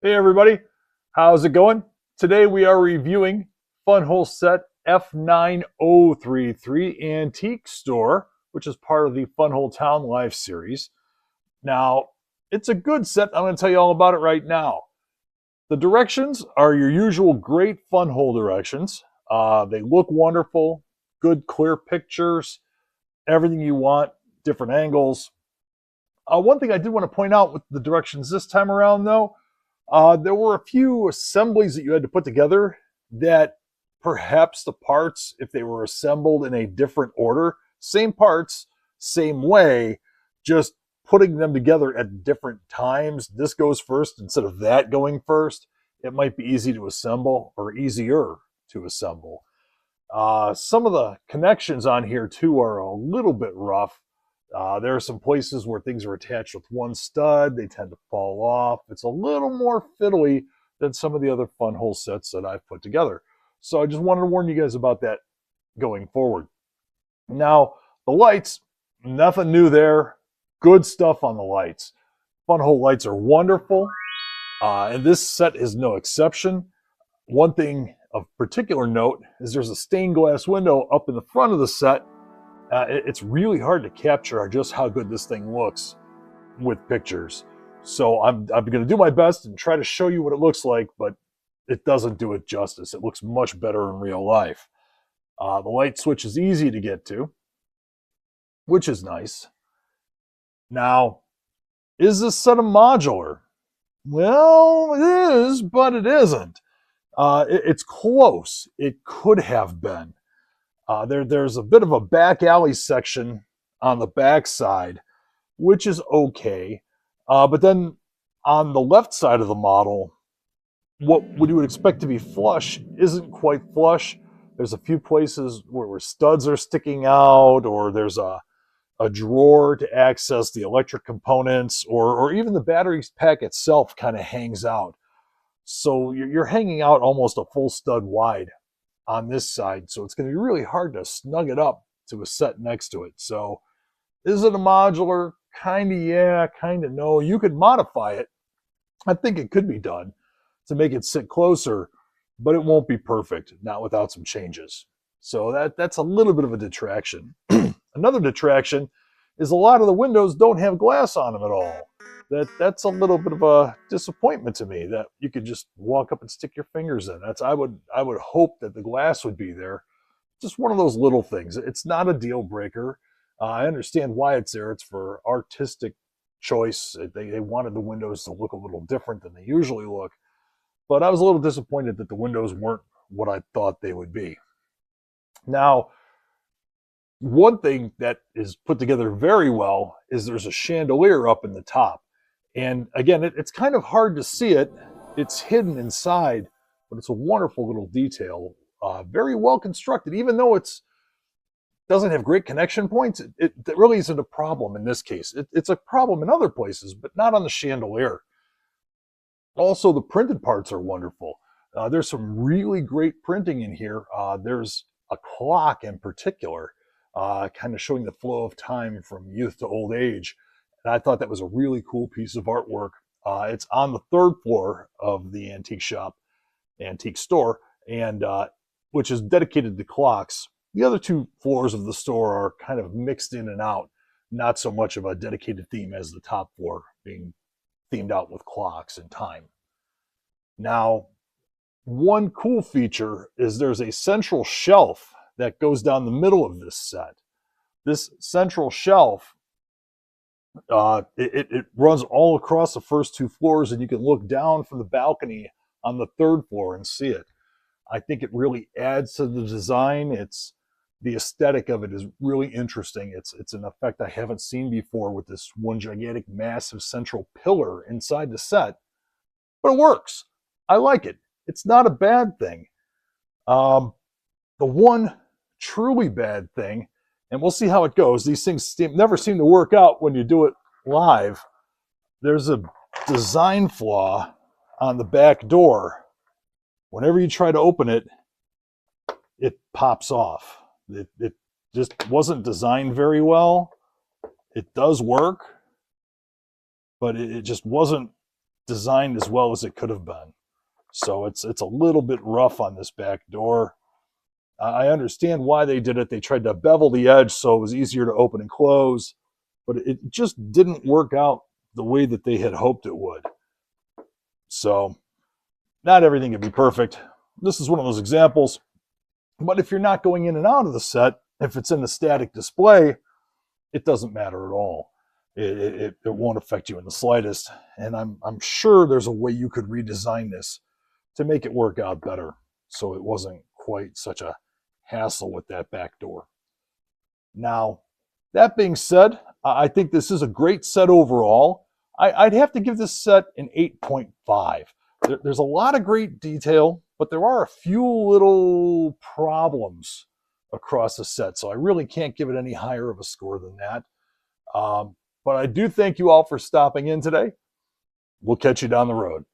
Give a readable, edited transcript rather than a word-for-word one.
Hey everybody, how's it going? Today we are reviewing Funwhole set F9033 Antique Store, which is part of the Funwhole Town Life series. Now, it's a good set. I'm going to tell you all about it right now. The directions are your usual great Funwhole directions. They look wonderful, good clear pictures, everything you want, different angles. One thing I did want to point out with the directions this time around though, there were a few assemblies that you had to put together that perhaps the parts, if they were assembled in a different order, same parts, same way, just putting them together at different times, this goes first instead of that going first, it might be easy to assemble or easier to assemble. Some of the connections on here too are a little bit rough. There are some places where things are attached with one stud. They tend to fall off. It's a little more fiddly than some of the other Funwhole sets that I've put together. So I just wanted to warn you guys about that going forward. Now, the lights, nothing new there. Good stuff on the lights. Funwhole lights are wonderful, and this set is no exception. One thing of particular note is there's a stained glass window up in the front of the set. It's really hard to capture just how good this thing looks with pictures. So I'm going to do my best and try to show you what it looks like, but it doesn't do it justice. It looks much better in real life. The light switch is easy to get to, which is nice. Now, is this set a modular? Well, it is, but it isn't. It's close. It could have been. There's a bit of a back alley section on the back side, which is okay. But then on the left side of the model, what you would expect to be flush isn't quite flush. There's a few places where studs are sticking out, or there's a drawer to access the electric components, or even the battery pack itself kind of hangs out. So you're hanging out almost a full stud wide on this side, so it's going to be really hard to snug it up to a set next to it. So is it a modular? Kind of yeah, kind of no. You could modify it. I think it could be done to make it sit closer, but it won't be perfect, not without some changes. So that's a little bit of a detraction. Another detraction is a lot of the windows don't have glass on them at all. That's a little bit of a disappointment to me, that you could just walk up and stick your fingers in. I would hope that the glass would be there. Just one of those little things. It's not a deal breaker. I understand why it's there. It's for artistic choice. They wanted the windows to look a little different than they usually look. But I was a little disappointed that the windows weren't what I thought they would be. Now, one thing that is put together very well is there's a chandelier up in the top. And again, it's kind of hard to see it. It's hidden inside, but it's a wonderful little detail. Very well constructed, even though it doesn't have great connection points. It really isn't a problem in this case. It's a problem in other places, but not on the chandelier. Also, the printed parts are wonderful. There's some really great printing in here. There's a clock in particular, kind of showing the flow of time from youth to old age. And I thought that was a really cool piece of artwork. It's on the third floor of the antique shop, antique store, and which is dedicated to clocks. The other two floors of the store are kind of mixed in and out, not so much of a dedicated theme as the top floor being themed out with clocks and time. Now, one cool feature is there's a central shelf that goes down the middle of this set. This central shelf, it runs all across the first two floors, and you can look down from the balcony on the third floor and see it. I think it really adds to the design. The aesthetic of it is really interesting. It's an effect I haven't seen before with this one gigantic, massive central pillar inside the set, but it works. I like it. It's not a bad thing. The one truly bad thing, and we'll see how it goes. These things never seem to work out when you do it live. There's a design flaw on the back door. Whenever you try to open it, it pops off. It just wasn't designed very well. It does work, but it just wasn't designed as well as it could have been. So it's a little bit rough on this back door. I understand why they did it. They tried to bevel the edge so it was easier to open and close, but it just didn't work out the way that they had hoped it would. So not everything can be perfect. This is one of those examples. But if you're not going in and out of the set, if it's in the static display, it doesn't matter at all. It won't affect you in the slightest. And I'm sure there's a way you could redesign this to make it work out better, so it wasn't quite such a hassle with that back door. Now, that being said, I think this is a great set overall. I'd have to give this set an 8.5. There's a lot of great detail, but there are a few little problems across the set, so I really can't give it any higher of a score than that. But I do thank you all for stopping in today. We'll catch you down the road.